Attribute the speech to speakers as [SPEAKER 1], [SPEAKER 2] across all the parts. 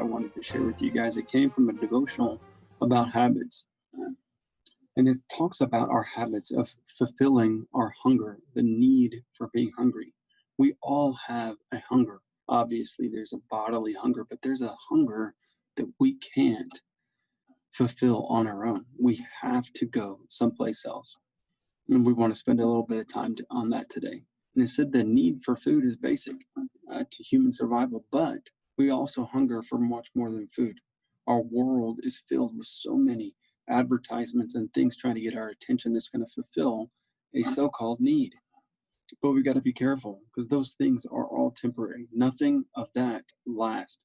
[SPEAKER 1] I wanted to share with you guys. It came from a devotional about habits. And it talks about our habits of fulfilling our hunger, the need for being hungry. We all have a hunger. Obviously, there's a bodily hunger, but there's a hunger that we can't fulfill on our own. We have to go someplace else. And we want to spend a little bit of time on that today. And it said the need for food is basic to human survival, but we also hunger for much more than food. Our world is filled with so many advertisements and things trying to get our attention that's going to fulfill a so-called need. But we got to be careful because those things are all temporary. Nothing of that lasts.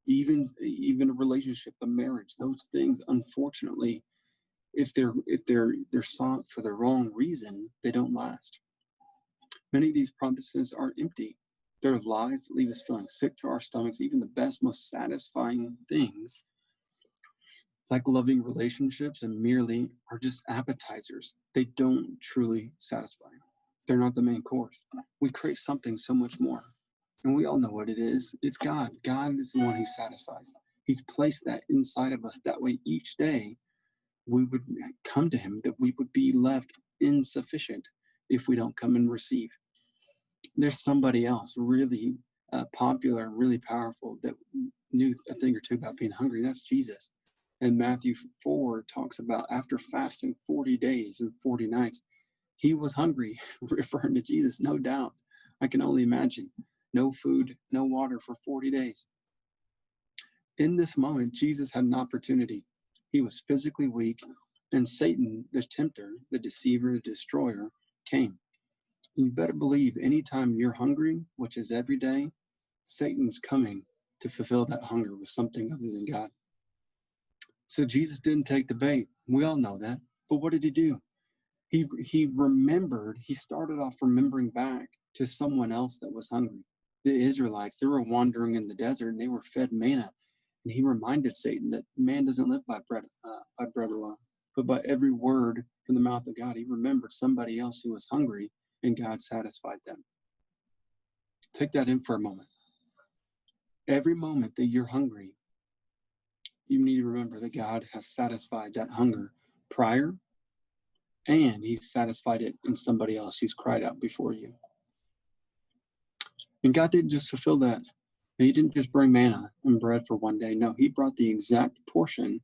[SPEAKER 1] Even a relationship, a marriage, those things, unfortunately, if they're sought for the wrong reason, they don't last. Many of these promises are empty. They're lies that leave us feeling sick to our stomachs. Even the best, most satisfying things, like loving relationships and merely, are just appetizers. They don't truly satisfy. They're not the main course. We crave something so much more. And we all know what it is. It's God. God is the one who satisfies. He's placed that inside of us. That way, each day, we would come to him, that we would be left insufficient if we don't come and receive. There's somebody else really popular, really powerful, that knew a thing or two about being hungry. That's Jesus. And Matthew 4 talks about after fasting 40 days and 40 nights, he was hungry, referring to Jesus, no doubt. I can only imagine. No food, no water for 40 days. In this moment, Jesus had an opportunity. He was physically weak, and Satan, the tempter, the deceiver, the destroyer, came. You better believe anytime you're hungry, which is every day, Satan's coming to fulfill that hunger with something other than God. So Jesus didn't take the bait. We all know that. But what did he do? He remembered, he started off remembering back to someone else that was hungry. The Israelites, they were wandering in the desert and they were fed manna. And he reminded Satan that man doesn't live by bread alone, but by every word from the mouth of God. He remembered somebody else who was hungry and God satisfied them. Take that in for a moment. Every moment that you're hungry, you need to remember that God has satisfied that hunger prior, and he's satisfied it in somebody else who's cried out before you. And God didn't just fulfill that. He didn't just bring manna and bread for one day. No, he brought the exact portion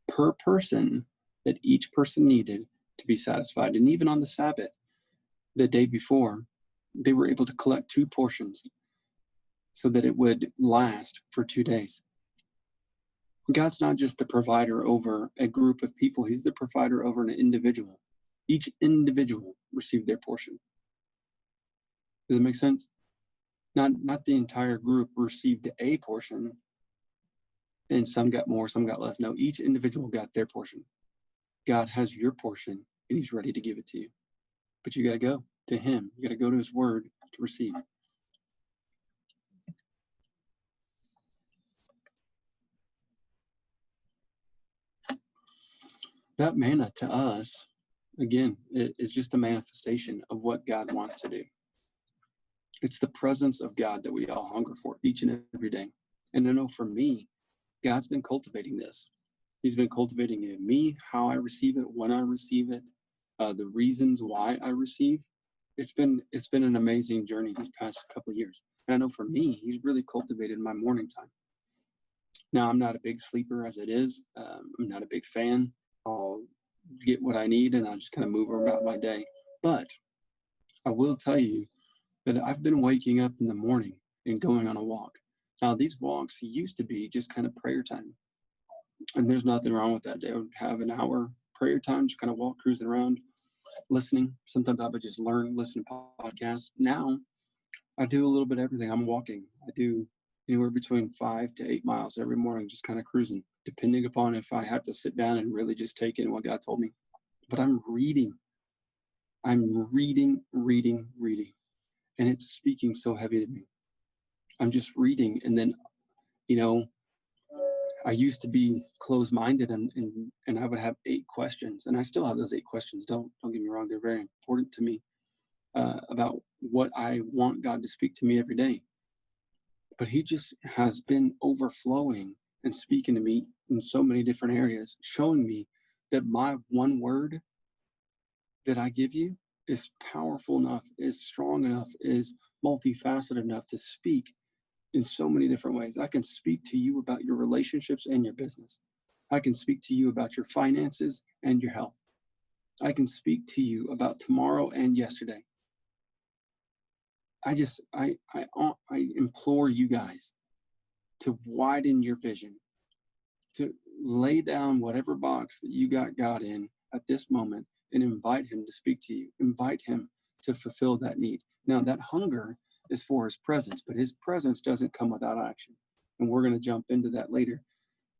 [SPEAKER 1] per person that each person needed to be satisfied. And even on the Sabbath, the day before, they were able to collect 2 portions so that it would last for 2 days. God's not just the provider over a group of people. He's the provider over an individual. Each individual received their portion. Does that make sense? Not the entire group received a portion and some got more, some got less. No, each individual got their portion. God has your portion and he's ready to give it to you. But you got to go to him. You got to go to his word to receive. That manna to us, again, is just a manifestation of what God wants to do. It's the presence of God that we all hunger for each and every day. And I know for me, God's been cultivating this. He's been cultivating it in me, how I receive it, when I receive it, the reasons why I receive. It's been an amazing journey these past couple of years. And I know for me, he's really cultivated my morning time. Now, I'm not a big sleeper as it is. I'm not a big fan. I'll get what I need and I'll just kind of move about my day. But I will tell you that I've been waking up in the morning and going on a walk. Now, these walks used to be just kind of prayer time. And there's nothing wrong with that. I would have an hour prayer time, just kind of walk, cruising around, listening. Sometimes I would just listen to podcasts. Now, I do a little bit of everything. I'm walking. I do anywhere between 5 to 8 miles every morning, just kind of cruising, depending upon if I have to sit down and really just take in what God told me. But I'm reading. I'm reading. And it's speaking so heavy to me. I'm just reading. And then, I used to be closed-minded and I would have 8 questions. And I still have those 8 questions. Don't get me wrong. They're very important to me about what I want God to speak to me every day. But he just has been overflowing and speaking to me in so many different areas, showing me that my one word that I give you is powerful enough, is strong enough, is multifaceted enough to speak in so many different ways. I can speak to you about your relationships and your business. I can speak to you about your finances and your health. I can speak to you about tomorrow and yesterday. I implore you guys to widen your vision, to lay down whatever box that you got God in at this moment and invite him to speak to you. Invite him to fulfill that need. Now, that hunger is for his presence, but his presence doesn't come without action. And we're going to jump into that later.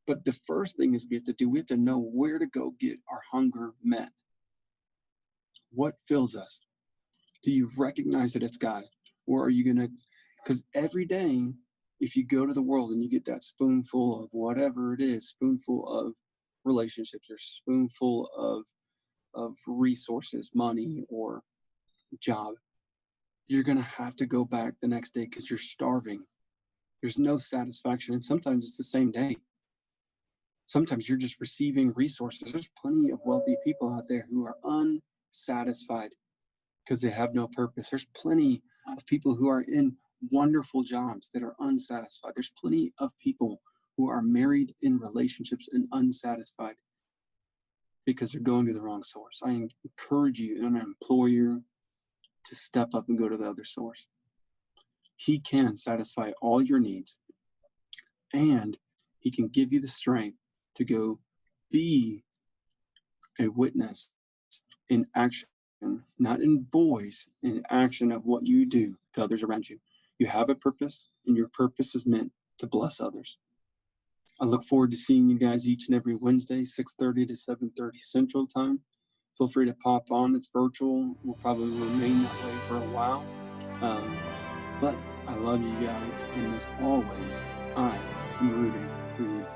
[SPEAKER 1] But the first thing is we have to know where to go get our hunger met. What fills us? Do you recognize that it's God? Or are you going to, because every day, if you go to the world and you get that spoonful of whatever it is, spoonful of relationships or spoonful of resources, money or job, you're going to have to go back the next day because you're starving. There's no satisfaction. And sometimes it's the same day. Sometimes you're just receiving resources. There's plenty of wealthy people out there who are unsatisfied because they have no purpose. There's plenty of people who are in wonderful jobs that are unsatisfied. There's plenty of people who are married in relationships and unsatisfied because they're going to the wrong source. I encourage you and I implore you to step up and go to the other source. He can satisfy all your needs, and he can give you the strength to go be a witness in action, not in voice, in action of what you do to others around you. You have a purpose, and your purpose is meant to bless others. I look forward to seeing you guys each and every Wednesday, 6:30 to 7:30 Central Time. Feel free to pop on. It's virtual. We'll probably remain that way for a while. But I love you guys, and as always, I am rooting for you.